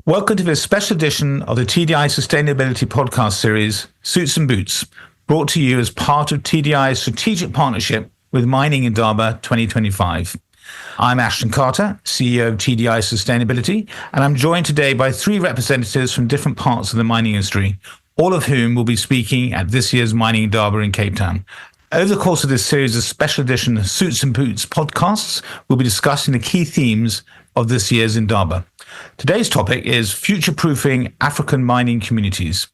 Welcome to this special edition of the TDI Sustainability Podcast Series, Suits and Boots, brought to you as part of TDI's strategic partnership with Mining Indaba 2025. I'm Ashton Carter, CEO of TDI Sustainability, and I'm joined today by three representatives from different parts of the mining industry, all of whom will be speaking at this year's Mining Indaba in Cape Town. Over the course of this series of special edition Suits and Boots podcasts, we'll be discussing the key themes of this year's Indaba. Today's topic is future-proofing African mining communities.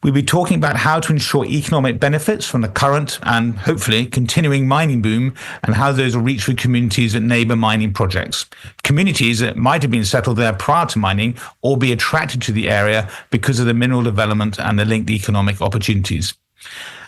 We'll be talking about how to ensure economic benefits from the current and hopefully continuing mining boom and how those will reach the communities at neighbour mining projects. Communities that might have been settled there prior to mining or be attracted to the area because of the mineral development and the linked economic opportunities.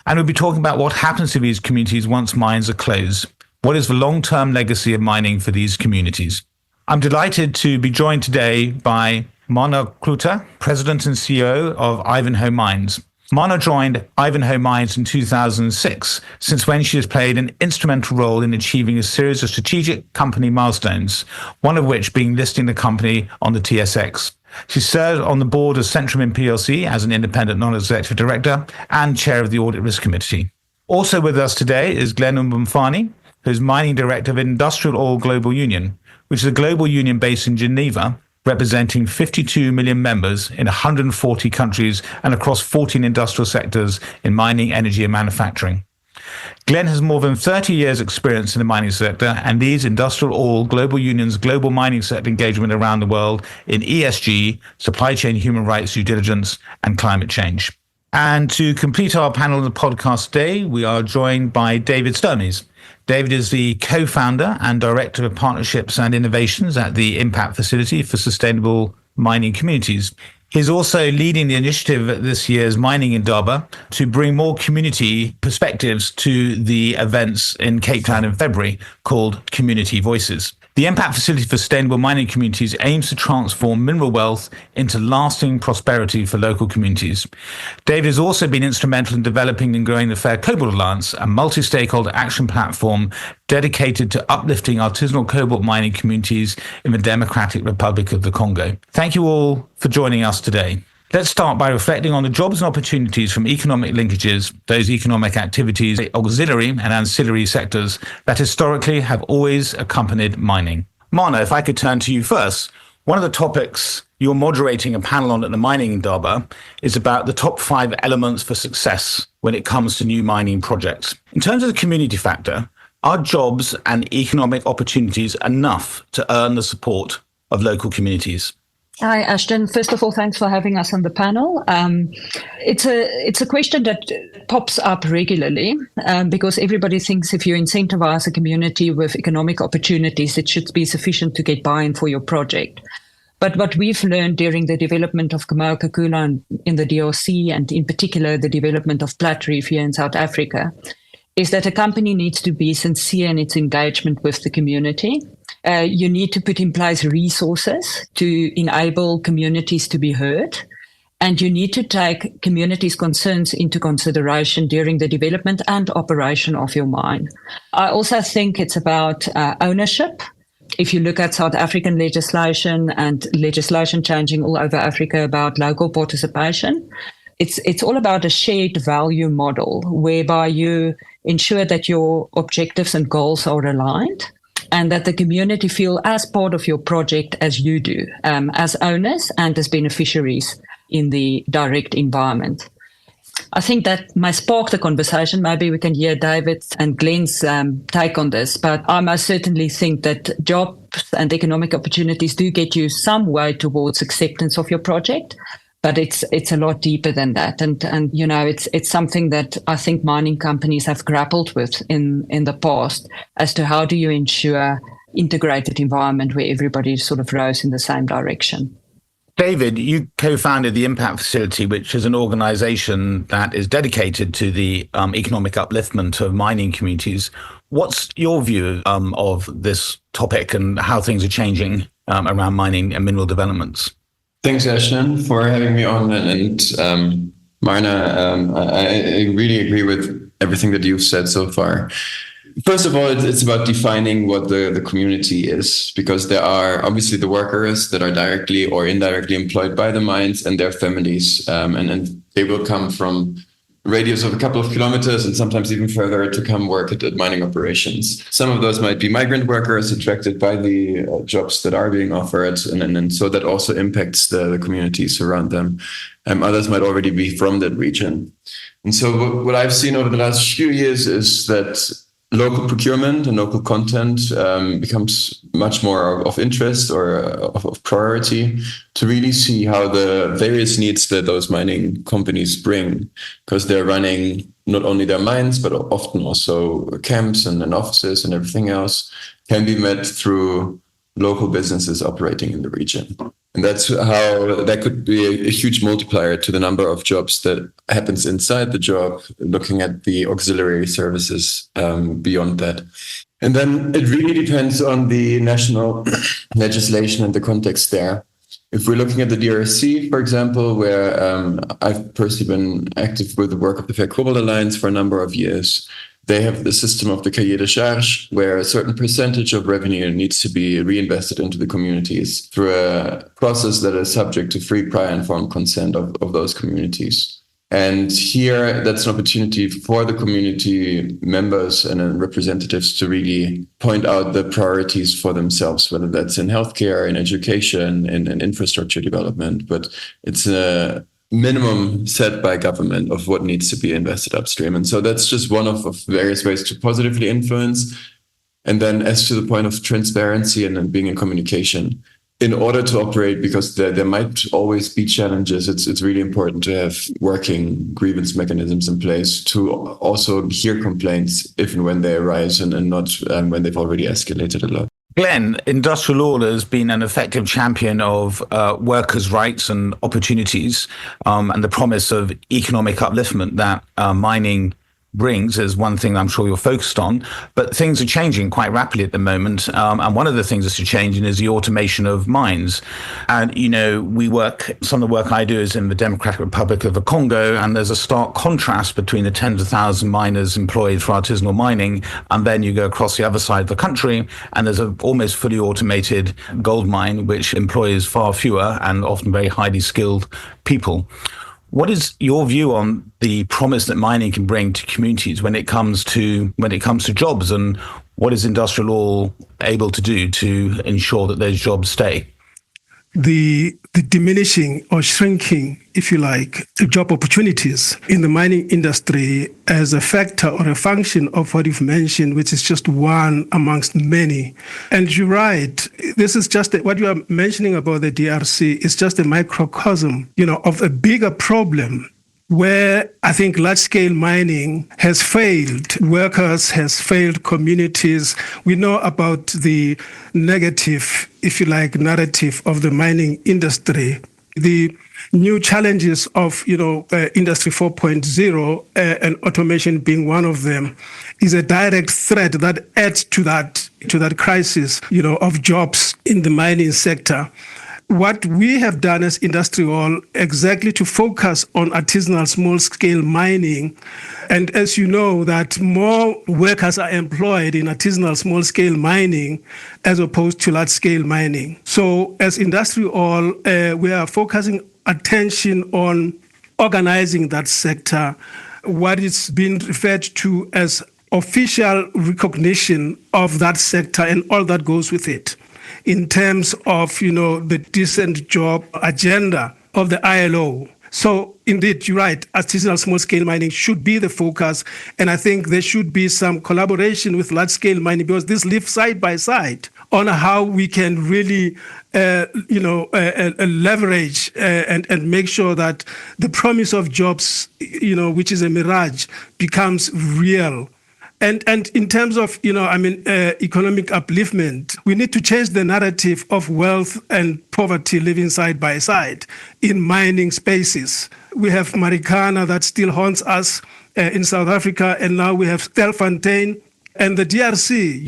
And we'll be talking about what happens to these communities once mines are closed. What is the long-term legacy of mining for these communities? I'm delighted to be joined today by Marna Cloete, President and CEO of Ivanhoe Mines. Marna joined Ivanhoe Mines in 2006, since when she has played an instrumental role in achieving a series of strategic company milestones, one of which being listing the company on the TSX. She served on the board of Centrum PLC as an independent non-executive director and chair of the Audit Risk Committee. Also with us today is Glen Mpufane, who's Mining Director of IndustriALL Global Union, which is a global union based in Geneva, representing 52 million members in 140 countries and across 14 industrial sectors in mining, energy and manufacturing. Glen has more than 30 years experience in the mining sector and leads IndustriALL Global Union's global mining sector engagement around the world in ESG, supply chain human rights due diligence and climate change. And to complete our panel of the podcast today, we are joined by David Sturmes. David is the co-founder and director of partnerships and innovations at the Impact Facility for Sustainable Mining Communities. He's also leading the initiative at this year's Mining Indaba to bring more community perspectives to the events in Cape Town in February called Community Voices. The Impact Facility for Sustainable Mining Communities aims to transform mineral wealth into lasting prosperity for local communities. David has also been instrumental in developing and growing the Fair Cobalt Alliance, a multi-stakeholder action platform dedicated to uplifting artisanal cobalt mining communities in the Democratic Republic of the Congo. Thank you all for joining us today. Let's start by reflecting on the jobs and opportunities from economic linkages, those economic activities, auxiliary and ancillary sectors that historically have always accompanied mining. Marna, if I could turn to you first. One of the topics you're moderating a panel on at the Mining Indaba is about the top 5 elements for success when it comes to new mining projects. In terms of the community factor, are jobs and economic opportunities enough to earn the support of local communities? Hi, Ashton. First of all, thanks for having us on the panel. It's a question that pops up regularly because everybody thinks if you incentivize a community with economic opportunities, it should be sufficient to get buy-in for your project. But what we've learned during the development of Kamoa-Kakula in the DRC, and in particular the development of Platreef here in South Africa, is that a company needs to be sincere in its engagement with the community. You need to put in place resources to enable communities to be heard. And you need to take communities' concerns into consideration during the development and operation of your mine. I also think it's about ownership. If you look at South African legislation and legislation changing all over Africa about local participation, it's all about a shared value model whereby you ensure that your objectives and goals are aligned and that the community feel as part of your project as you do, as owners and as beneficiaries in the direct environment. I think that might spark the conversation. Maybe we can hear David and Glen's take on this, but I most certainly think that jobs and economic opportunities do get you some way towards acceptance of your project. But it's a lot deeper than that. And you know, it's something that I think mining companies have grappled with in the past as to how do you ensure integrated environment where everybody sort of rows in the same direction. David, you co-founded the Impact Facility, which is an organisation that is dedicated to the economic upliftment of mining communities. What's your view of this topic and how things are changing around mining and mineral developments? Thanks, Ashton, for having me on. And Marna, I really agree with everything that you've said so far. First of all, it's about defining what the community is, because there are obviously the workers that are directly or indirectly employed by the mines and their families, and they will come from a radius of a couple of kilometers and sometimes even further to come work at mining operations. Some of those might be migrant workers attracted by the jobs that are being offered, and so that also impacts the communities around them. Others might already be from that region. And so what I've seen over the last few years is that local procurement and local content becomes much more of interest or of priority, to really see how the various needs that those mining companies bring, because they're running not only their mines, but often also camps and offices and everything else, can be met through local businesses operating in the region. And that's how that could be a huge multiplier to the number of jobs that happens inside the job, looking at the auxiliary services beyond that. And then it really depends on the national legislation and the context there. If we're looking at the DRC, for example, where I've personally been active with the work of the Fair Cobalt Alliance for a number of years, they have the system of the cahier de charge, where a certain percentage of revenue needs to be reinvested into the communities through a process that is subject to free, prior, informed consent of those communities. And here, that's an opportunity for the community members and representatives to really point out the priorities for themselves, whether that's in healthcare, in education, in infrastructure development. But it's a minimum set by government of what needs to be invested upstream. And so that's just one of various ways to positively influence. And then as to the point of transparency and then being in communication, in order to operate, because there might always be challenges, it's really important to have working grievance mechanisms in place to also hear complaints if and when they arise, and not when they've already escalated a lot. Glen, IndustriALL has been an effective champion of workers' rights and opportunities, and the promise of economic upliftment that mining brings is one thing I'm sure you're focused on. But things are changing quite rapidly at the moment, and one of the things that's changing is the automation of mines. And some of the work I do is in the Democratic Republic of the Congo, and there's a stark contrast between the tens of thousands of miners employed for artisanal mining, and then you go across the other side of the country and there's an almost fully automated gold mine which employs far fewer and often very highly skilled people. What is your view on the promise that mining can bring to communities when it comes to jobs, and what is IndustriALL able to do to ensure that those jobs stay? The diminishing or shrinking, if you like, job opportunities in the mining industry as a factor or a function of what you've mentioned, which is just one amongst many. And you're right, this is just what you are mentioning about the DRC is just a microcosm, of a bigger problem, where I think large-scale mining has failed workers, has failed communities. We know about the negative, if you like, narrative of the mining industry. The new challenges of, Industry 4.0 and automation being one of them is a direct threat that adds to that crisis, of jobs in the mining sector. What we have done as IndustriALL exactly to focus on artisanal small-scale mining, and as you know, that more workers are employed in artisanal small-scale mining as opposed to large-scale mining. So as IndustriALL, we are focusing attention on organizing that sector, what is being referred to as official recognition of that sector and all that goes with it, in terms of, the decent job agenda of the ILO. So indeed, you're right, artisanal small-scale mining should be the focus. And I think there should be some collaboration with large-scale mining, because this lives side by side on how we can really, leverage and make sure that the promise of jobs, which is a mirage, becomes real. And in terms of, economic upliftment, we need to change the narrative of wealth and poverty living side by side in mining spaces. We have Marikana that still haunts us in South Africa, and now we have Stelfontein And the DRC,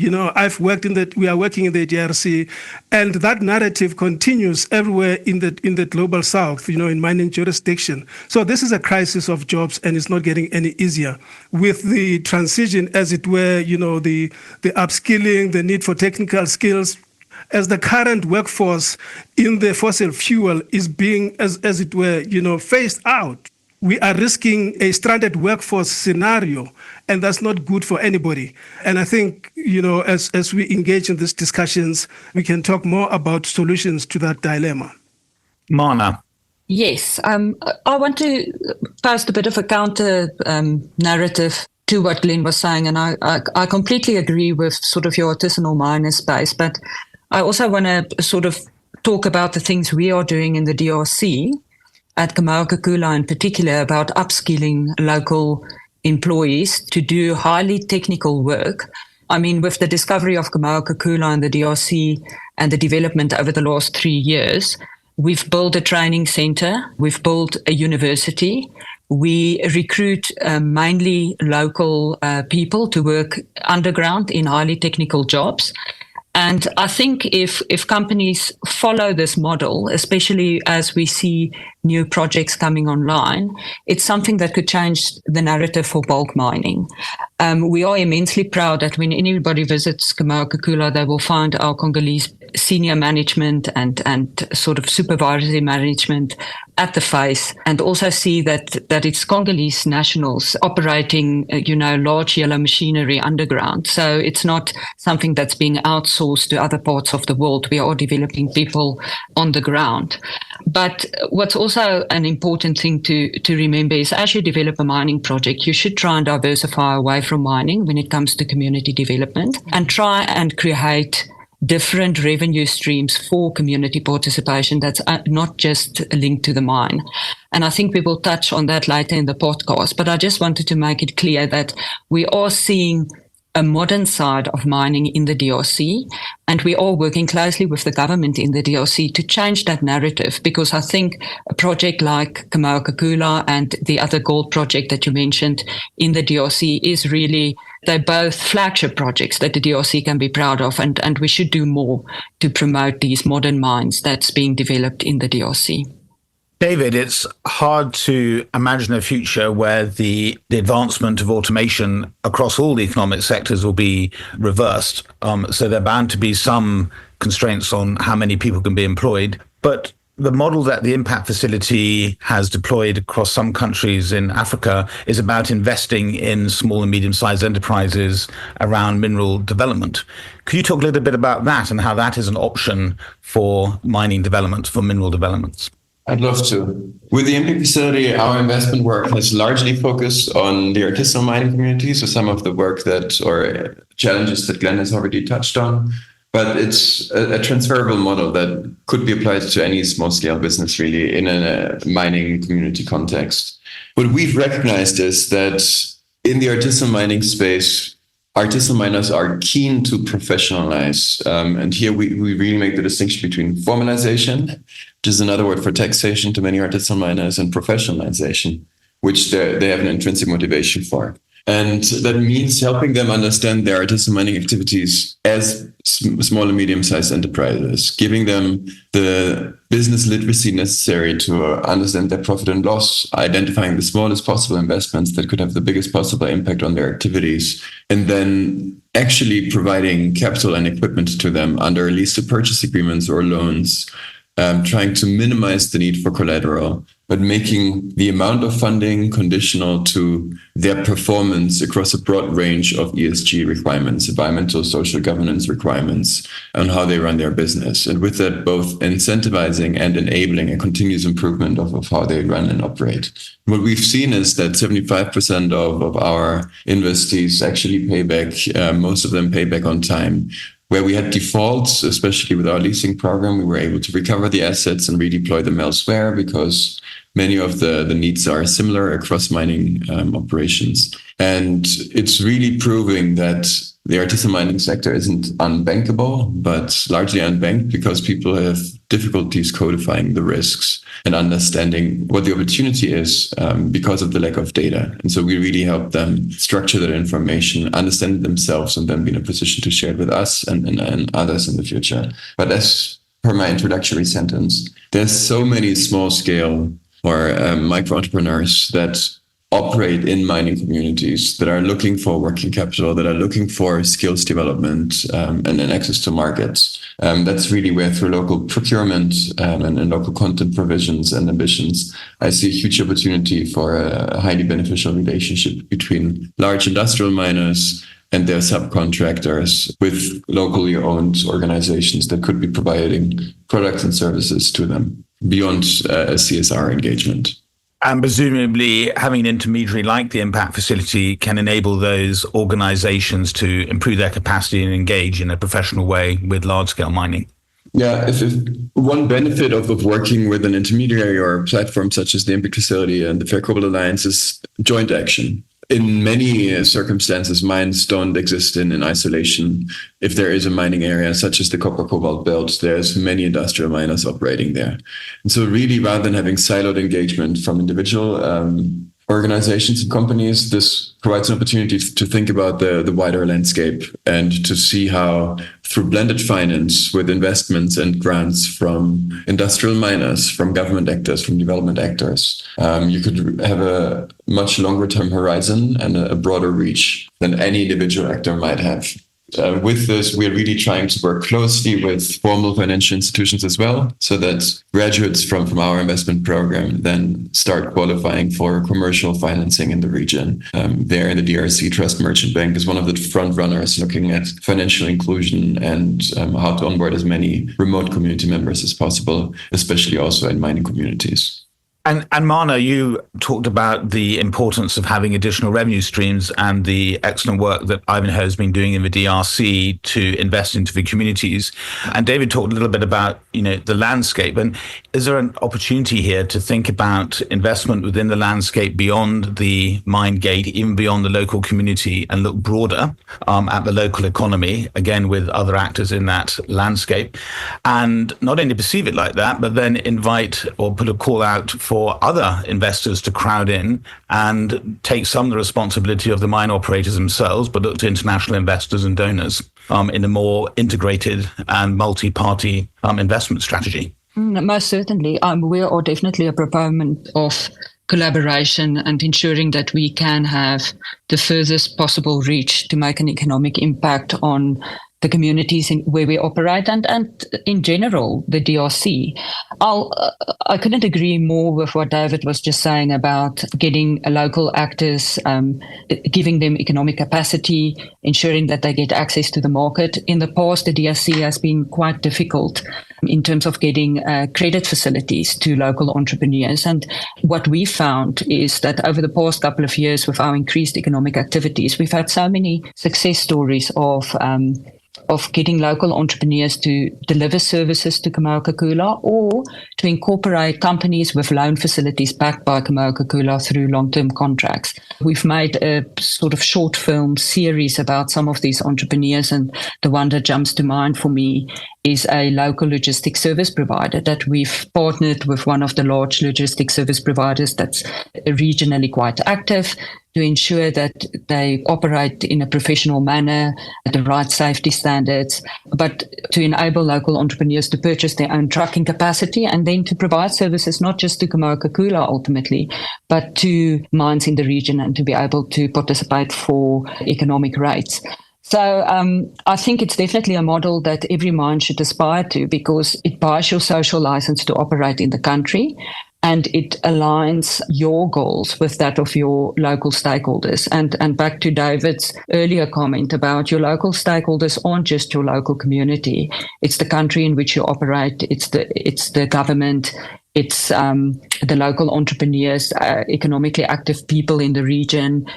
we are working in the DRC, and that narrative continues everywhere in the global south, in mining jurisdiction. So this is a crisis of jobs, and it's not getting any easier. With the transition, as it were, the upskilling, the need for technical skills, as the current workforce in the fossil fuel is being, as it were, phased out, we are risking a stranded workforce scenario, and that's not good for anybody. And I think, as we engage in these discussions, we can talk more about solutions to that dilemma. Marna. Yes, I want to post a bit of a counter narrative to what Glenn was saying, and I completely agree with sort of your artisanal miner space, but I also want to sort of talk about the things we are doing in the DRC, at Kamoa-Kakula in particular, about upskilling local employees to do highly technical work. I mean, with the discovery of Kamoa-Kakula in the DRC and the development over the last 3 years, we've built a training center, we've built a university, we recruit mainly local people to work underground in highly technical jobs. And I think if companies follow this model, especially as we see new projects coming online, it's something that could change the narrative for bulk mining. We are immensely proud that when anybody visits Kamoa-Kakula, they will find our Congolese senior management and sort of supervisory management at the face, and also see that it's Congolese nationals operating, large yellow machinery underground. So it's not something that's being outsourced to other parts of the world. We are developing people on the ground. But what's also an important thing to remember is, as you develop a mining project, you should try and diversify away from mining when it comes to community development, and try and create different revenue streams for community participation that's not just linked to the mine. And I think we will touch on that later in the podcast, but I just wanted to make it clear that we are seeing a modern side of mining in the DRC, and we are working closely with the government in the DRC to change that narrative, because I think a project like Kamoa-Kakula and the other gold project that you mentioned in the DRC is really, they're both flagship projects that the DRC can be proud of, and we should do more to promote these modern mines that's being developed in the DRC. David, it's hard to imagine a future where the advancement of automation across all the economic sectors will be reversed. So there are bound to be some constraints on how many people can be employed. But the model that the Impact Facility has deployed across some countries in Africa is about investing in small and medium-sized enterprises around mineral development. Could you talk a little bit about that and how that is an option for mining development, for mineral developments? I'd love to. With the Impact Facility, our investment work has largely focused on the artisanal mining community, so some of the work or challenges that Glenn has already touched on. But it's a transferable model that could be applied to any small-scale business, really, in a mining community context. What we've recognized is that in the artisanal mining space, artisanal miners are keen to professionalize. And here we really make the distinction between formalization, which is another word for taxation to many artisanal miners, and professionalization, which they have an intrinsic motivation for. And that means helping them understand their artisanal mining activities as small and medium-sized enterprises, giving them the business literacy necessary to understand their profit and loss, identifying the smallest possible investments that could have the biggest possible impact on their activities, and then actually providing capital and equipment to them under lease to purchase agreements or loans, trying to minimize the need for collateral, but making the amount of funding conditional to their performance across a broad range of ESG requirements, environmental, social governance requirements, on how they run their business. And with that, both incentivizing and enabling a continuous improvement of how they run and operate. What we've seen is that 75% of our investees actually pay back, most of them pay back on time. Where we had defaults, especially with our leasing program, we were able to recover the assets and redeploy them elsewhere because many of the needs are similar across mining operations. And it's really proving that the artisanal mining sector isn't unbankable, but largely unbanked because people have difficulties codifying the risks and understanding what the opportunity is because of the lack of data. And so we really help them structure that information, understand it themselves, and then be in a position to share it with us and others in the future. But as per my introductory sentence, there's so many small scale or micro entrepreneurs that operate in mining communities that are looking for working capital, that are looking for skills development and access to markets. That's really where, through local procurement and local content provisions and ambitions, I see a huge opportunity for a highly beneficial relationship between large industrial miners and their subcontractors with locally owned organizations that could be providing products and services to them beyond a CSR engagement. And presumably having an intermediary like the Impact Facility can enable those organizations to improve their capacity and engage in a professional way with large-scale mining. Yeah, if one benefit of working with an intermediary or a platform such as the Impact Facility and the Fair Cobalt Alliance is joint action. In many circumstances, mines don't exist in isolation. If there is a mining area, such as the copper cobalt belt, there's many industrial miners operating there. And so really, rather than having siloed engagement from individual organizations and companies, this provides an opportunity to think about the wider landscape and to see how, through blended finance with investments and grants from industrial miners, from government actors, from development actors, you could have a much longer term horizon and a broader reach than any individual actor might have. With this, we're really trying to work closely with formal financial institutions as well, so that graduates from our investment program then start qualifying for commercial financing in the region. There in the DRC, Trust Merchant Bank is one of the front runners looking at financial inclusion and how to onboard as many remote community members as possible, especially also in mining communities. And Marna, you talked about the importance of having additional revenue streams and the excellent work that Ivanhoe has been doing in the DRC to invest into the communities. And David talked a little bit about, the landscape. And is there an opportunity here to think about investment within the landscape beyond the mine gate, even beyond the local community, and look broader at the local economy, again, with other actors in that landscape, and not only perceive it like that, but then invite or put a call out for other investors to crowd in and take some of the responsibility of the mine operators themselves, but look to international investors and donors in a more integrated and multi-party investment strategy. Most certainly. We are definitely a proponent of collaboration and ensuring that we can have the furthest possible reach to make an economic impact on the communities where we operate and in general, the DRC. I couldn't agree more with what David was just saying about getting local actors, giving them economic capacity, ensuring that they get access to the market. In the past, the DRC has been quite difficult in terms of getting credit facilities to local entrepreneurs. And what we found is that over the past couple of years, with our increased economic activities, we've had so many success stories of getting local entrepreneurs to deliver services to Kamoa-Kakula or to incorporate companies with loan facilities backed by Kamoa-Kakula through long-term contracts. We've made a sort of short film series about some of these entrepreneurs, and the one that jumps to mind for me is a local logistics service provider that we've partnered with, one of the large logistics service providers that's regionally quite active, to ensure that they operate in a professional manner at the right safety standards, but to enable local entrepreneurs to purchase their own trucking capacity and then to provide services not just to Kamoa-Kakula ultimately, but to mines in the region and to be able to participate for economic rates. So I think it's definitely a model that every mine should aspire to, because it buys your social license to operate in the country, and it aligns your goals with that of your local stakeholders. And back to David's earlier comment about your local stakeholders aren't just your local community. It's the country in which you operate. It's the government. It's the local entrepreneurs, economically active people in the region,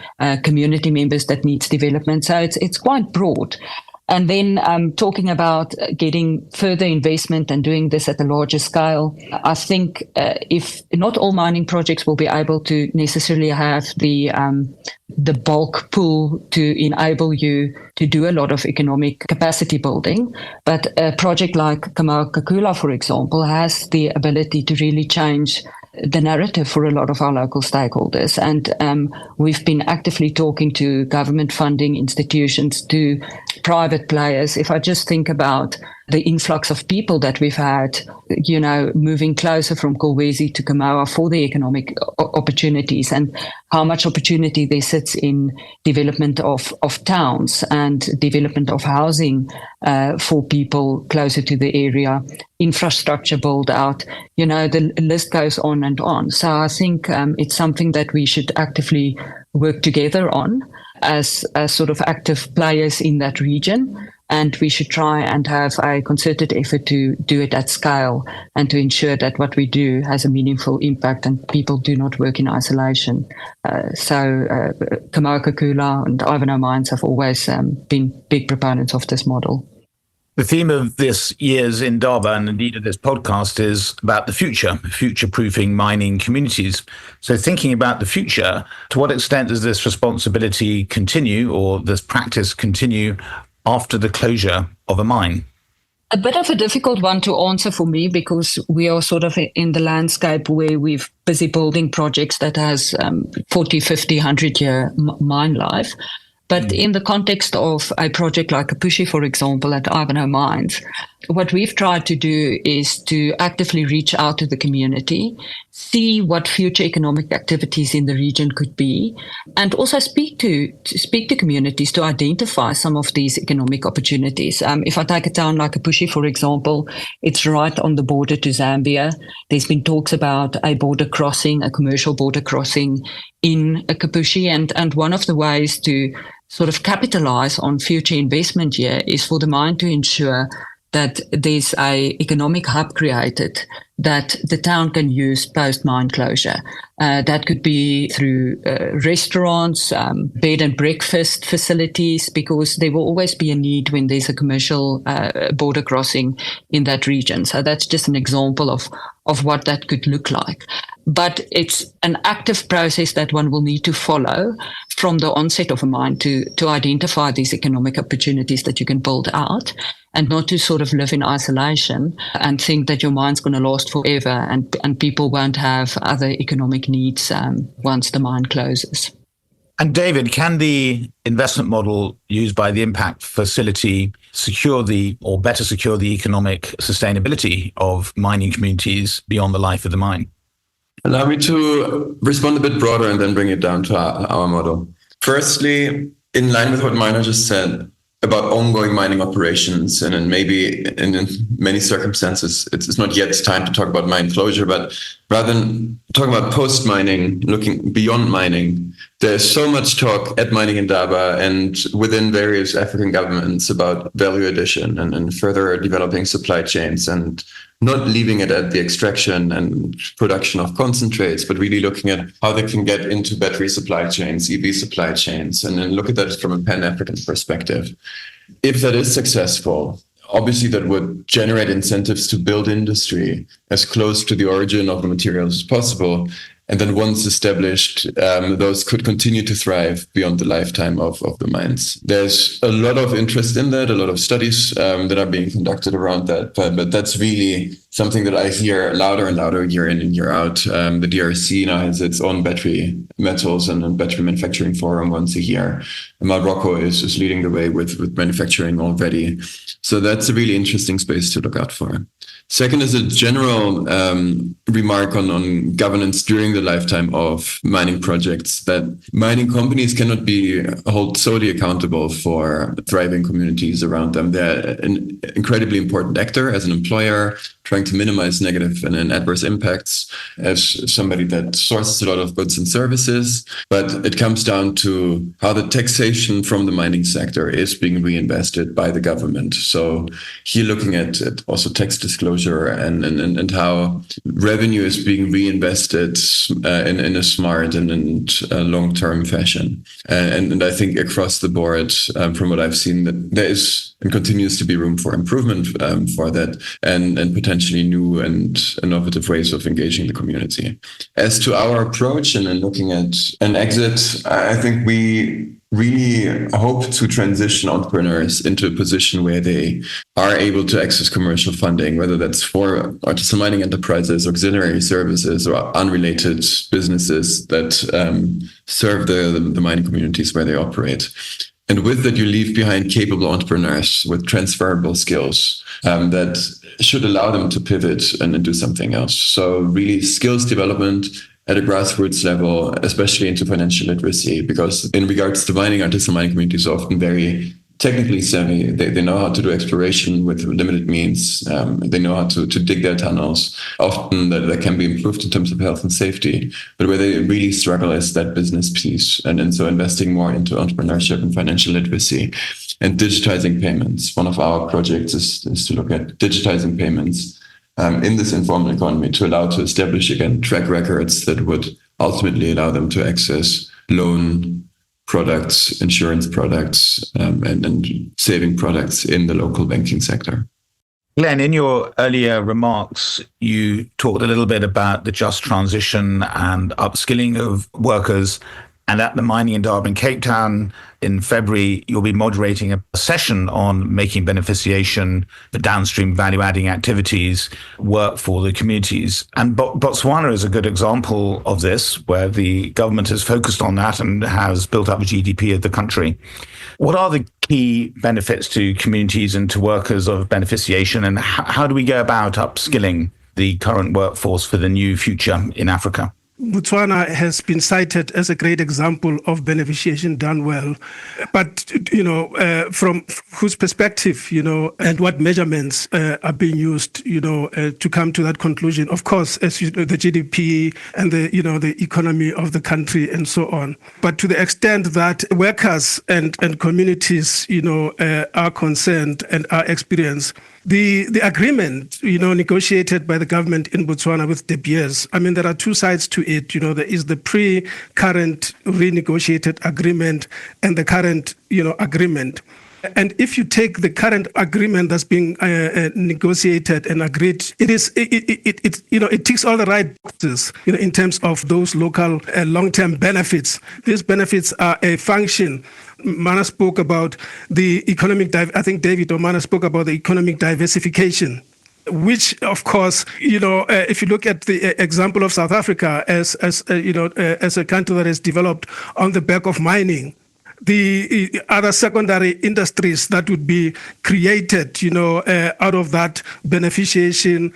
community members that needs development. So it's quite broad. And then talking about getting further investment and doing this at a larger scale, I think if not all mining projects will be able to necessarily have the bulk pool to enable you to do a lot of economic capacity building. But a project like Kamoa-Kakula, for example, has the ability to really change the narrative for a lot of our local stakeholders. And we've been actively talking to government funding institutions, to private players. If I just think about the influx of people that we've had, moving closer from Kolwezi to Kamoa for the economic opportunities, and how much opportunity there sits in development of towns and development of housing for people closer to the area, infrastructure build out, the list goes on and on. So I think it's something that we should actively work together on as sort of active players in that region. And we should try and have a concerted effort to do it at scale and to ensure that what we do has a meaningful impact and people do not work in isolation. Kamoa-Kakula and Ivanhoe mines have always been big proponents of this model. The theme of this year's Indaba, and indeed of this podcast, is about the future-proofing mining communities. So thinking about the future, to what extent does this responsibility continue, or this practice continue after the closure of a mine? A bit of a difficult one to answer for me, because we are sort of in the landscape where we've busy building projects that has 40, 50, 100-year mine life. But in the context of a project like Kapushi, for example, at Ivanhoe Mines, what we've tried to do is to actively reach out to the community, see what future economic activities in the region could be, and also speak to communities to identify some of these economic opportunities. If I take a town like Kapushi, for example, it's right on the border to Zambia. There's been talks about a border crossing, a commercial border crossing in Kapushi, and one of the ways to sort of capitalize on future investment here is for the mine to ensure that there's a economic hub created that the town can use post-mine closure. That could be through restaurants, bed and breakfast facilities, because there will always be a need when there's a commercial border crossing in that region. So that's just an example of what that could look like. But it's an active process that one will need to follow from the onset of a mine to identify these economic opportunities that you can build out, and not to sort of live in isolation and think that your mine's going to last forever and people won't have other economic needs once the mine closes. And David, can the investment model used by the impact facility better secure the economic sustainability of mining communities beyond the life of the mine? Allow me to respond a bit broader and then bring it down to our model. Firstly, in line with what Marna just said about ongoing mining operations, and then maybe in many circumstances, it's not yet time to talk about mine closure, but rather than talking about post-mining, looking beyond mining, there's so much talk at Mining Indaba and within various African governments about value addition and further developing supply chains, and not leaving it at the extraction and production of concentrates, but really looking at how they can get into battery supply chains, EV supply chains, and then look at that from a Pan-African perspective. If that is successful, obviously that would generate incentives to build industry as close to the origin of the materials as possible. And then once established, those could continue to thrive beyond the lifetime of the mines. There's a lot of interest in that, a lot of studies that are being conducted around that. But that's really something that I hear louder and louder year in and year out. The DRC now has its own battery metals and battery manufacturing forum once a year. Morocco is leading the way with manufacturing already. So that's a really interesting space to look out for. Second is a general remark on governance during the lifetime of mining projects, that mining companies cannot be held solely accountable for thriving communities around them. They're an incredibly important actor as an employer, trying to minimize negative and adverse impacts, as somebody that sources a lot of goods and services. But it comes down to how the taxation from the mining sector is being reinvested by the government. So here looking at also tax disclosure and how revenue is being reinvested in a smart and long-term fashion. And I think across the board, from what I've seen, that there is and continues to be room for improvement for that, and potentially new and innovative ways of engaging the community. As to our approach and looking at an exit, I think we really hope to transition entrepreneurs into a position where they are able to access commercial funding, whether that's for artisanal mining enterprises, auxiliary services, or unrelated businesses that serve the mining communities where they operate. And with that, you leave behind capable entrepreneurs with transferable skills that should allow them to pivot and do something else. So really skills development at a grassroots level, especially into financial literacy, because in regards to mining, artisanal mining communities are often very technically savvy. They know how to do exploration with limited means. They know how to dig their tunnels. Often that can be improved in terms of health and safety, but where they really struggle is that business piece. And so investing more into entrepreneurship and financial literacy and digitizing payments. One of our projects is to look at digitizing payments in this informal economy to allow to establish, again, track records that would ultimately allow them to access loan products, insurance products, and saving products in the local banking sector. Glen, in your earlier remarks, you talked a little bit about the just transition and upskilling of workers. And at the Mining Indaba in Cape Town in February, you'll be moderating a session on making beneficiation, the downstream value-adding activities work for the communities. And Botswana is a good example of this, where the government has focused on that and has built up the GDP of the country. What are the key benefits to communities and to workers of beneficiation, and how do we go about upskilling the current workforce for the new future in Africa? Botswana has been cited as a great example of beneficiation done well. But, from whose perspective, and what measurements are being used, to come to that conclusion? Of course, as you know, the GDP and the economy of the country and so on. But to the extent that workers and communities, are concerned and are experienced, the agreement, negotiated by the government in Botswana with De Beers, there are two sides to it. There is the pre-current renegotiated agreement and the current, agreement. And if you take the current agreement that's being negotiated and agreed, it ticks all the right boxes, in terms of those local long-term benefits. These benefits are a function. Marna spoke about the economic. I think David or Marna spoke about the economic diversification, which, of course, if you look at the example of South Africa as a country that has developed on the back of mining, the other secondary industries that would be created, out of that beneficiation,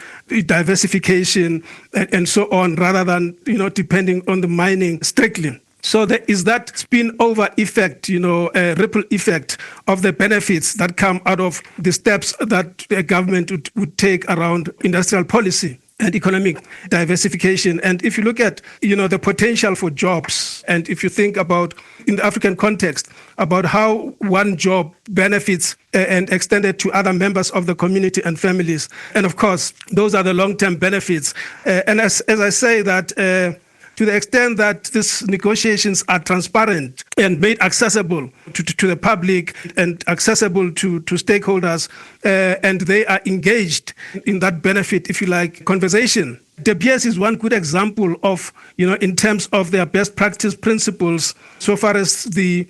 diversification, and so on, rather than, depending on the mining strictly. So there is that spin-over effect, a ripple effect of the benefits that come out of the steps that the government would take around industrial policy and economic diversification. And if you look at, the potential for jobs, and if you think about, in the African context, about how one job benefits and extended to other members of the community and families, and of course, those are the long-term benefits. And as I say that, to the extent that these negotiations are transparent and made accessible to the public and accessible to stakeholders, and they are engaged in that benefit, if you like, conversation. De Beers is one good example of, in terms of their best practice principles, so far as the,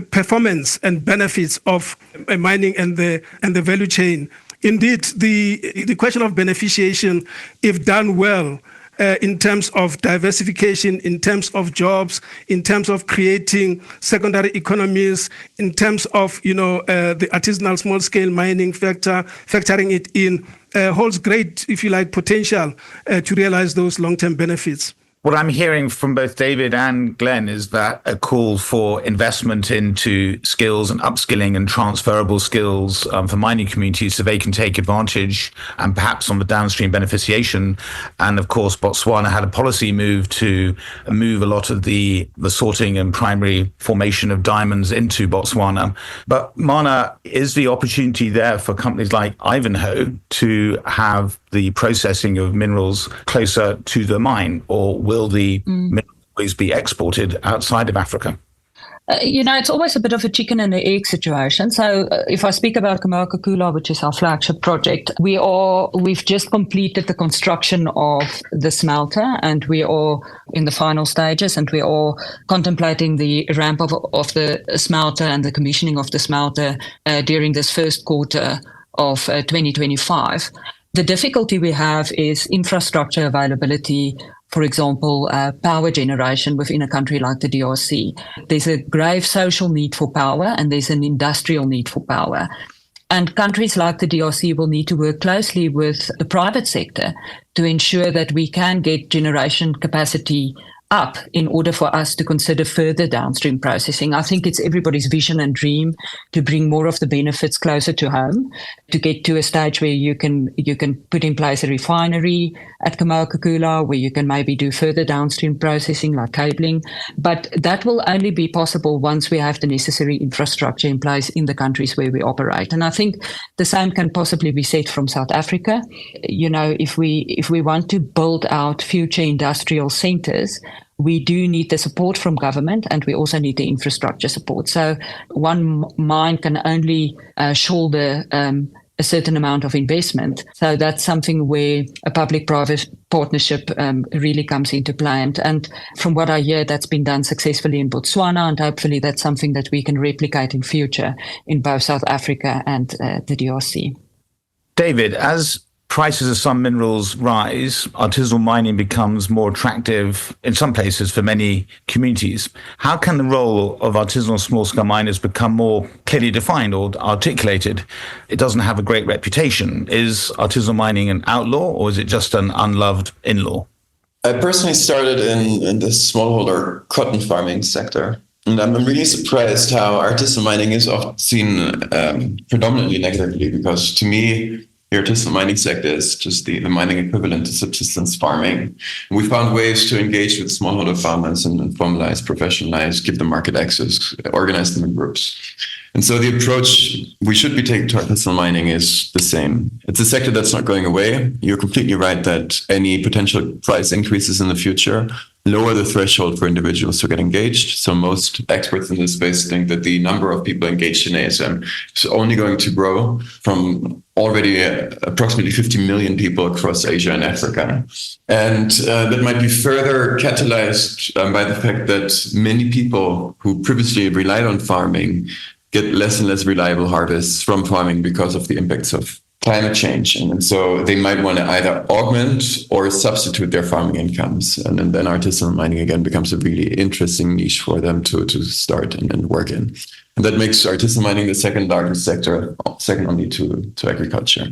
performance and benefits of mining and the value chain. Indeed, the question of beneficiation, if done well, in terms of diversification, in terms of jobs, in terms of creating secondary economies, in terms of, the artisanal small-scale mining factoring it in, holds great, if you like, potential to realize those long-term benefits. What I'm hearing from both David and Glen is that a call for investment into skills and upskilling and transferable skills for mining communities so they can take advantage and perhaps on the downstream beneficiation. And of course, Botswana had a policy move to move a lot of the sorting and primary formation of diamonds into Botswana. But Marna, is the opportunity there for companies like Ivanhoe to have the processing of minerals closer to the mine, or will the minerals always be exported outside of Africa? It's always a bit of a chicken and an egg situation. So if I speak about Kamoa-Kakula, which is our flagship project, we've just completed the construction of the smelter, and we are in the final stages, and we are contemplating the ramp up of the smelter and the commissioning of the smelter during this first quarter of 2025. The difficulty we have is infrastructure availability. For example, power generation within a country like the DRC. There's a grave social need for power, and there's an industrial need for power. And countries like the DRC will need to work closely with the private sector to ensure that we can get generation capacity up in order for us to consider further downstream processing. I think it's everybody's vision and dream to bring more of the benefits closer to home, to get to a stage where you can put in place a refinery at Kamoa-Kakula, where you can maybe do further downstream processing like cabling. But that will only be possible once we have the necessary infrastructure in place in the countries where we operate. And I think the same can possibly be said from South Africa. If we want to build out future industrial centers, we do need the support from government, and we also need the infrastructure support. So one mine can only shoulder a certain amount of investment. So that's something where a public-private partnership really comes into play. And from what I hear, that's been done successfully in Botswana, and hopefully that's something that we can replicate in future in both South Africa and the DRC. David, as prices of some minerals rise, artisanal mining becomes more attractive in some places for many communities. How can the role of artisanal small-scale miners become more clearly defined or articulated? It doesn't have a great reputation. Is artisanal mining an outlaw, or is it just an unloved in-law? I personally started in the smallholder cotton farming sector. And I'm really surprised how artisanal mining is often seen predominantly negatively, because to me, the artisanal mining sector is just the mining equivalent to subsistence farming. We found ways to engage with smallholder farmers and formalize, professionalize, give them market access, organize them in groups. And so the approach we should be taking to artisanal mining is the same. It's a sector that's not going away. You're completely right that any potential price increases in the future lower the threshold for individuals to get engaged. So most experts in this space think that the number of people engaged in ASM is only going to grow from already approximately 50 million people across Asia and Africa. And that might be further catalyzed by the fact that many people who previously relied on farming get less and less reliable harvests from farming because of the impacts of climate change. And so they might want to either augment or substitute their farming incomes. And then artisanal mining again becomes a really interesting niche for them to start and work in. And that makes artisanal mining the second largest sector, second only to agriculture.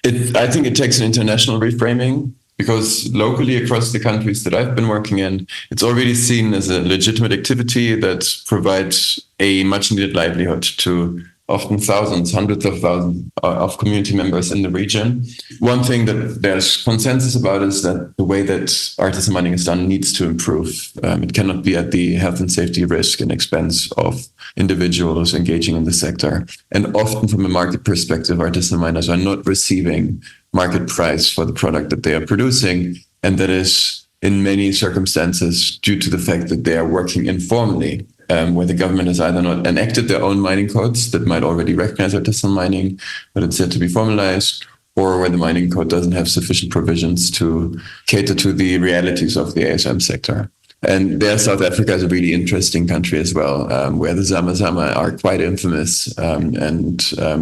I think it takes an international reframing, because locally across the countries that I've been working in, it's already seen as a legitimate activity that provides a much needed livelihood to often thousands, hundreds of thousands of community members in the region. One thing that there's consensus about is that the way that artisanal mining is done needs to improve. It cannot be at the health and safety risk and expense of individuals engaging in the sector. And often from a market perspective, artisanal miners are not receiving market price for the product that they are producing. And that is in many circumstances due to the fact that they are working informally, where the government has either not enacted their own mining codes that might already recognize artisanal mining, but it's yet to be formalized, or where the mining code doesn't have sufficient provisions to cater to the realities of the ASM sector. And there, South Africa is a really interesting country as well, where the Zama Zama are quite infamous, and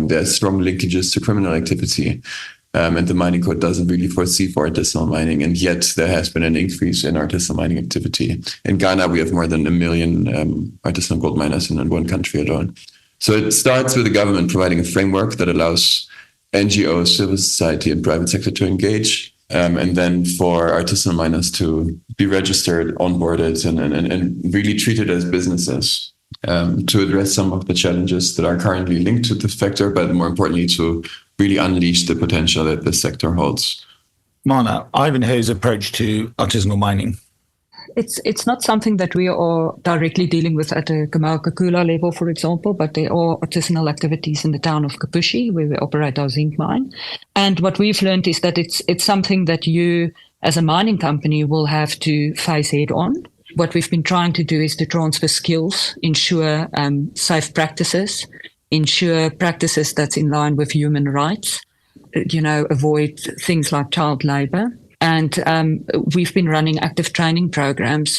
there's strong linkages to criminal activity. And the mining code doesn't really foresee for artisanal mining. And yet there has been an increase in artisanal mining activity. In Ghana, we have more than 1 million artisanal gold miners in one country alone. So it starts with the government providing a framework that allows NGOs, civil society, and private sector to engage. And then for artisanal miners to be registered, onboarded, and really treated as businesses to address some of the challenges that are currently linked to the sector, but more importantly, to really unleash the potential that this sector holds. Marna, Ivanhoe's approach to artisanal mining. It's not something that we are directly dealing with at a Kamoa-Kakula level, for example, but there are artisanal activities in the town of Kapushi where we operate our zinc mine. And what we've learned is that it's something that you, as a mining company, will have to face head on. what we've been trying to do is to transfer skills, ensure safe practices, ensure practices that's in line with human rights, avoid things like child labor. And we've been running active training programs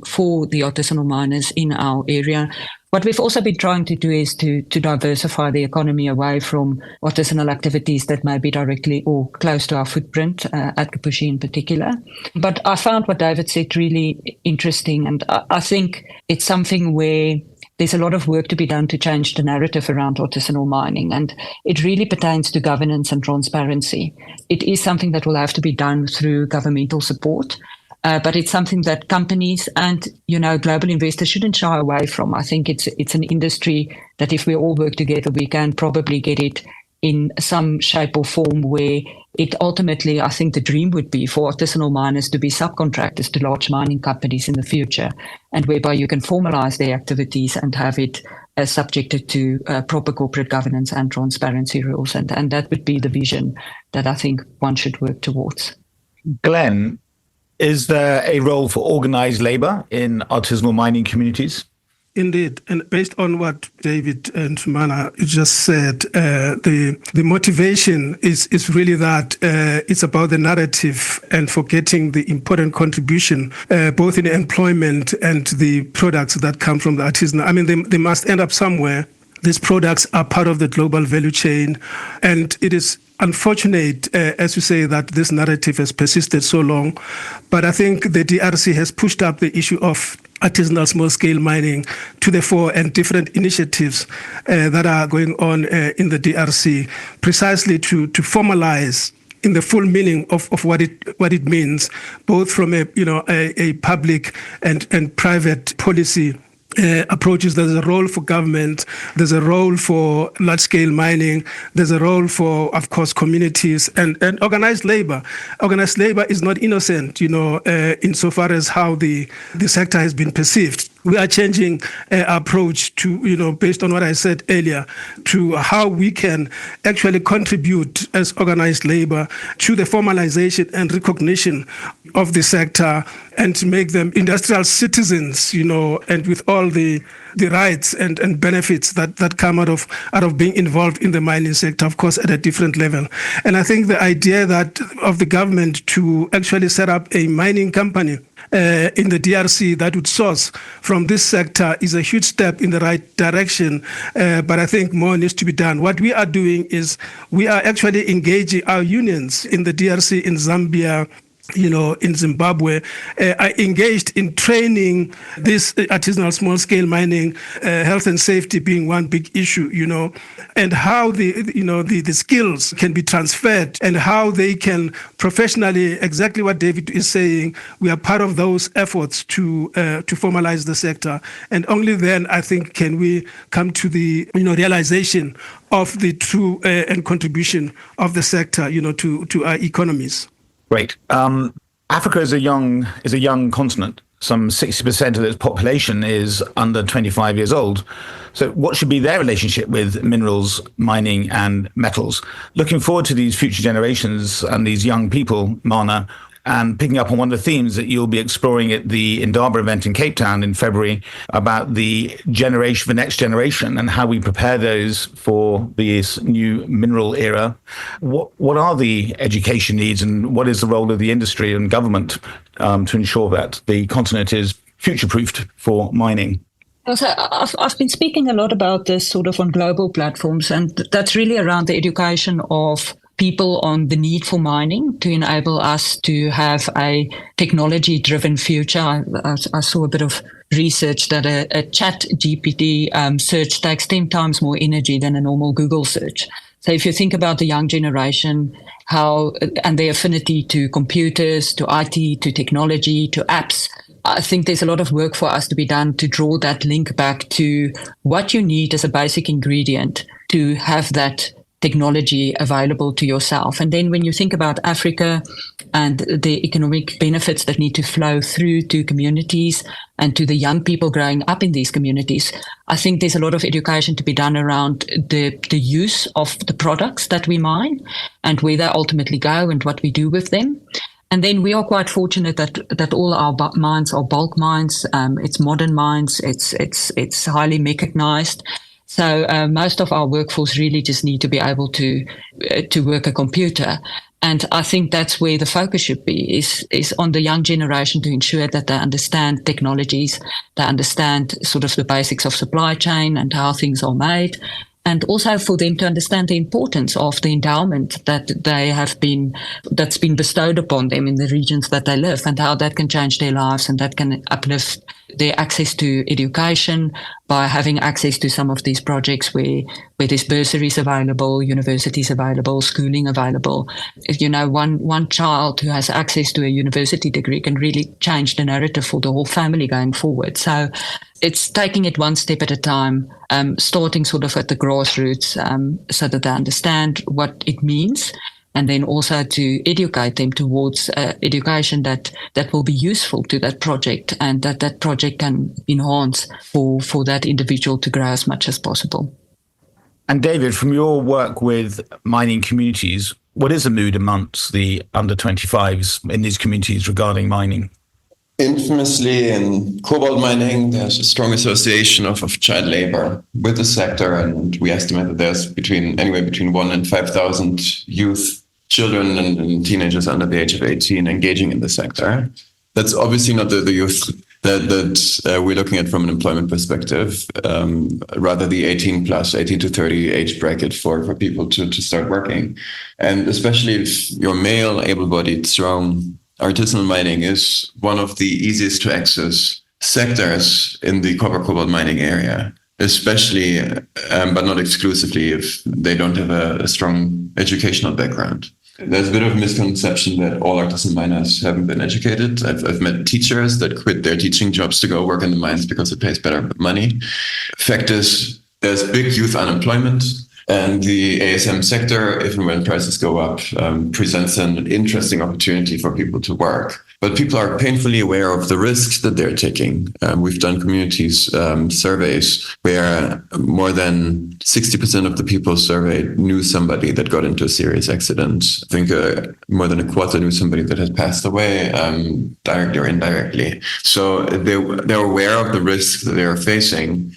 for the artisanal miners in our area. What we've also been trying to do is to diversify the economy away from artisanal activities that may be directly or close to our footprint, at Kipushi in particular. But I found what David said really interesting, and I think it's something where there's a lot of work to be done to change the narrative around artisanal mining, and it really pertains to governance and transparency. It is something that will have to be done through governmental support, but it's something that companies and global investors shouldn't shy away from. I think it's an industry that if we all work together, we can probably get it in some shape or form where it ultimately, I think the dream would be for artisanal miners to be subcontractors to large mining companies in the future, and whereby you can formalize their activities and have it subjected to proper corporate governance and transparency rules. And that would be the vision that I think one should work towards. Glen, is there a role for organised labour in artisanal mining communities? Indeed, and based on what David and Marna just said, the motivation is really that it's about the narrative and forgetting the important contribution, both in employment and the products that come from the artisanal. I mean, they must end up somewhere. These products are part of the global value chain, and it is unfortunate, as you say, that this narrative has persisted so long. But I think the DRC has pushed up the issue of artisanal small-scale mining to the fore, and different initiatives that are going on in the DRC, precisely to formalize in the full meaning of what it means, both from a public and private policy approaches. There's a role for government, there's a role for large-scale mining, there's a role for, of course, communities and organized labor. Organized labor is not innocent, insofar as how the sector has been perceived. We are changing our approach to, based on what I said earlier, to how we can actually contribute as organized labor to the formalization and recognition of the sector, and to make them industrial citizens, and with all the rights and benefits that come out of being involved in the mining sector, of course, at a different level. And I think the idea that of the government to actually set up a mining company in the DRC that would source from this sector is a huge step in the right direction, but I think more needs to be done. What we are doing is we are actually engaging our unions in the DRC, in Zambia, in Zimbabwe, are engaged in training this artisanal small-scale mining, health and safety being one big issue, and how the skills can be transferred and how they can professionally, exactly what David is saying, we are part of those efforts to formalize the sector. And only then, I think, can we come to the realization of the true and contribution of the sector, to our economies. Great. Africa is a young continent. Some 60% of its population is under 25 years old. So what should be their relationship with minerals, mining and metals? Looking forward to these future generations and these young people, Marna, and picking up on one of the themes that you'll be exploring at the Indaba event in Cape Town in February about the next generation and how we prepare those for this new mineral era. What are the education needs, and what is the role of the industry and government to ensure that the continent is future-proofed for mining? So I've been speaking a lot about this sort of on global platforms, and that's really around the education of people on the need for mining to enable us to have a technology-driven future. I saw a bit of research that a chat GPT search takes 10 times more energy than a normal Google search. So if you think about the young generation, and their affinity to computers, to IT, to technology, to apps, I think there's a lot of work for us to be done to draw that link back to what you need as a basic ingredient to have that technology available to yourself. And then when you think about Africa and the economic benefits that need to flow through to communities and to the young people growing up in these communities, I think there's a lot of education to be done around the use of the products that we mine and where they ultimately go and what we do with them. And then we are quite fortunate that all our mines are bulk mines. It's modern mines. It's highly mechanized. So most of our workforce really just need to be able to work a computer. And I think that's where the focus should be, is on the young generation, to ensure that they understand technologies, they understand sort of the basics of supply chain and how things are made. And also for them to understand the importance of the endowment that's been bestowed upon them in the regions that they live, and how that can change their lives and that can uplift their access to education by having access to some of these projects where there's bursaries available, universities available, schooling available. One child who has access to a university degree can really change the narrative for the whole family going forward. So it's taking it one step at a time, starting sort of at the grassroots, so that they understand what it means, and then also to educate them towards education that will be useful to that project, and that project can enhance for that individual to grow as much as possible. And David, from your work with mining communities, what is the mood amongst the under 25s in these communities regarding mining? Infamously, in cobalt mining, there's a strong association of child labor with the sector, and we estimate that there's anywhere between 1,000 and 5,000 youth, children and teenagers under the age of 18 engaging in the sector. That's obviously not the youth that we're looking at from an employment perspective, rather the 18 to 30 age bracket for people to start working. And especially if you're male, able-bodied, strong, artisanal mining is one of the easiest to access sectors in the copper cobalt mining area, especially, but not exclusively, if they don't have a strong educational background. There's a bit of a misconception that all artisan miners haven't been educated. I've met teachers that quit their teaching jobs to go work in the mines because it pays better money. Fact is, there's big youth unemployment. And the ASM sector, if and when prices go up, presents an interesting opportunity for people to work. But people are painfully aware of the risks that they're taking. We've done communities surveys where more than 60% of the people surveyed knew somebody that got into a serious accident. I think more than a quarter knew somebody that had passed away, directly or indirectly. So they're aware of the risks that they are facing,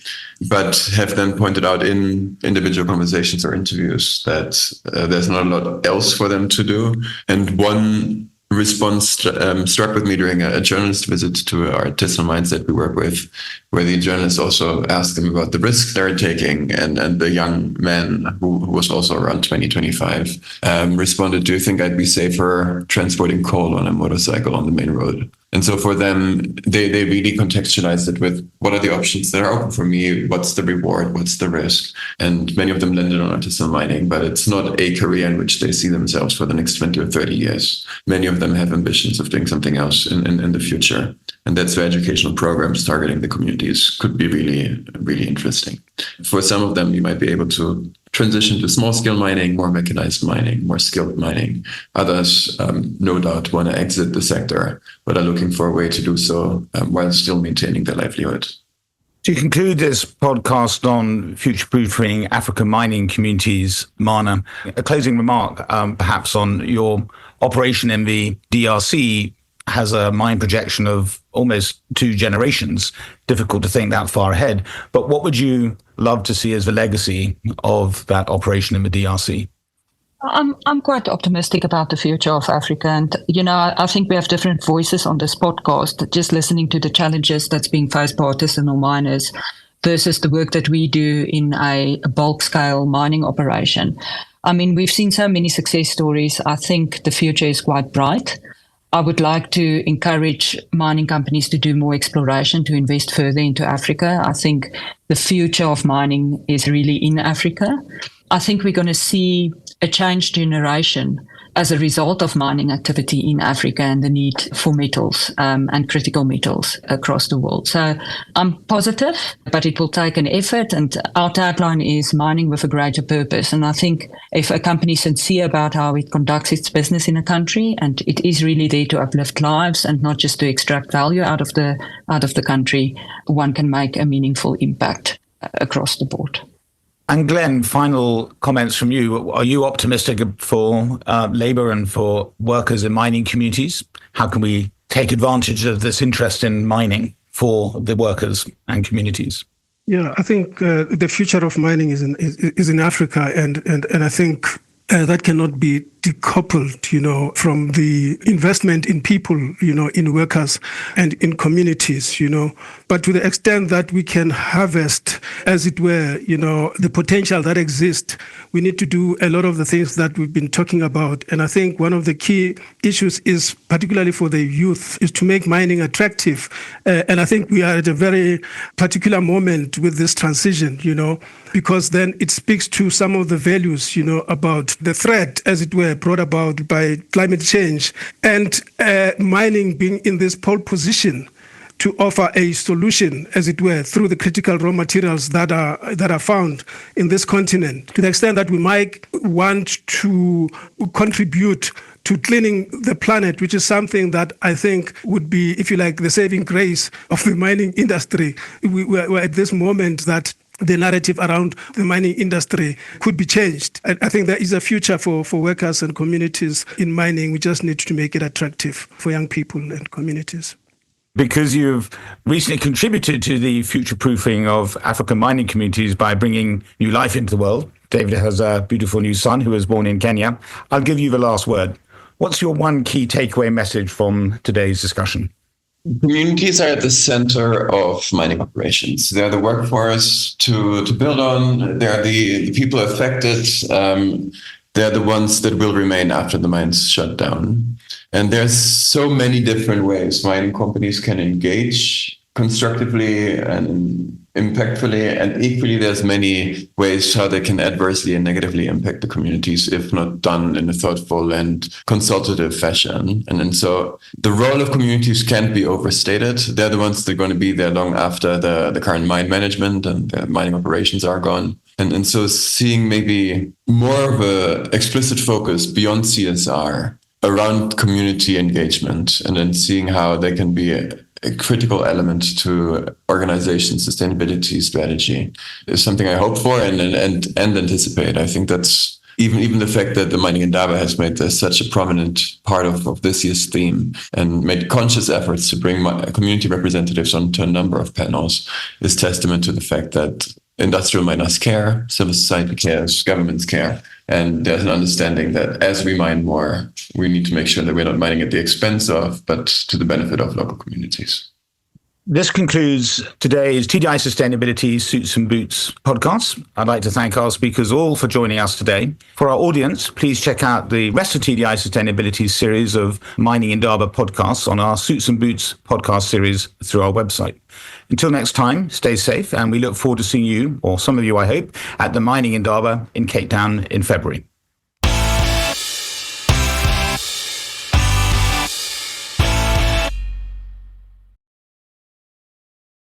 but have then pointed out in individual conversations or interviews that there's not a lot else for them to do. And one response struck with me during a journalist visit to artisanal mines that we work with, where the journalist also asked them about the risks they're taking, and the young man, who was also around 20-25, responded, "Do you think I'd be safer transporting coal on a motorcycle on the main road?" And so for them, they really contextualized it with, what are the options that are open for me? What's the reward? What's the risk? And many of them landed on artisanal mining, but it's not a career in which they see themselves for the next 20 or 30 years. Many of them have ambitions of doing something else in the future. And that's where educational programs targeting the communities could be really, really interesting. For some of them, you might be able to transition to small-scale mining, more mechanized mining, more skilled mining. Others, no doubt, want to exit the sector, but are looking for a way to do so while still maintaining their livelihood. To conclude this podcast on future-proofing African mining communities, Marna, a closing remark perhaps on your operation in the DRC has a mine projection of almost 2 generations. Difficult to think that far ahead. But what would you love to see as the legacy of that operation in the DRC? I'm quite optimistic about the future of Africa. And, I think we have different voices on this podcast, just listening to the challenges that's being faced by artisanal miners versus the work that we do in a bulk scale mining operation. I mean, we've seen so many success stories. I think the future is quite bright. I would like to encourage mining companies to do more exploration, to invest further into Africa. I think the future of mining is really in Africa. I think we're going to see a changed generation as a result of mining activity in Africa and the need for metals and critical metals across the world. So I'm positive, but it will take an effort. And our tagline is mining with a greater purpose. And I think if a company is sincere about how it conducts its business in a country, and it is really there to uplift lives and not just to extract value out of the country, one can make a meaningful impact across the board. And Glen, final comments from you. Are you optimistic for labour and for workers in mining communities? How can we take advantage of this interest in mining for the workers and communities? Yeah, I think the future of mining is in Africa, and I think that cannot be decoupled, from the investment in people, in workers and in communities, But to the extent that we can harvest, as it were, the potential that exists, we need to do a lot of the things that we've been talking about. And I think one of the key issues is, particularly for the youth, is to make mining attractive. And I think we are at a very particular moment with this transition, because then it speaks to some of the values, about the threat, as it were, brought about by climate change, and mining being in this pole position to offer a solution, as it were, through the critical raw materials that are found in this continent. To the extent that we might want to contribute to cleaning the planet, which is something that I think would be, if you like, the saving grace of the mining industry. We're at this moment that the narrative around the mining industry could be changed. I think there is a future for workers and communities in mining. We just need to make it attractive for young people and communities. Because you've recently contributed to the future-proofing of African mining communities by bringing new life into the world. David has a beautiful new son who was born in Kenya. I'll give you the last word. What's your one key takeaway message from today's discussion? Communities are at the center of mining operations. They're the workforce to build on. They're the people affected. They're the ones that will remain after the mines shut down. And there's so many different ways mining companies can engage constructively and impactfully, and equally there's many ways how they can adversely and negatively impact the communities if not done in a thoughtful and consultative fashion. And so the role of communities can't be overstated. They're the ones that are going to be there long after the current mine management and the mining operations are gone. And so seeing maybe more of a explicit focus beyond CSR around community engagement, and then seeing how they can be a critical element to organization sustainability strategy is something I hope for and anticipate. I think that's even the fact that the Mining Indaba has made this such a prominent part of this year's theme and made conscious efforts to bring community representatives onto a number of panels is testament to the fact that industrial miners care, civil society cares, governments care. And there's an understanding that as we mine more, we need to make sure that we're not mining at the expense of, but to the benefit of local communities. This concludes today's TDI Sustainability Suits and Boots podcast. I'd like to thank our speakers all for joining us today. For our audience, please check out the rest of TDI Sustainability series of Mining Indaba podcasts on our Suits and Boots podcast series through our website. Until next time, stay safe, and we look forward to seeing you, or some of you I hope, at the Mining Indaba in Cape Town in February.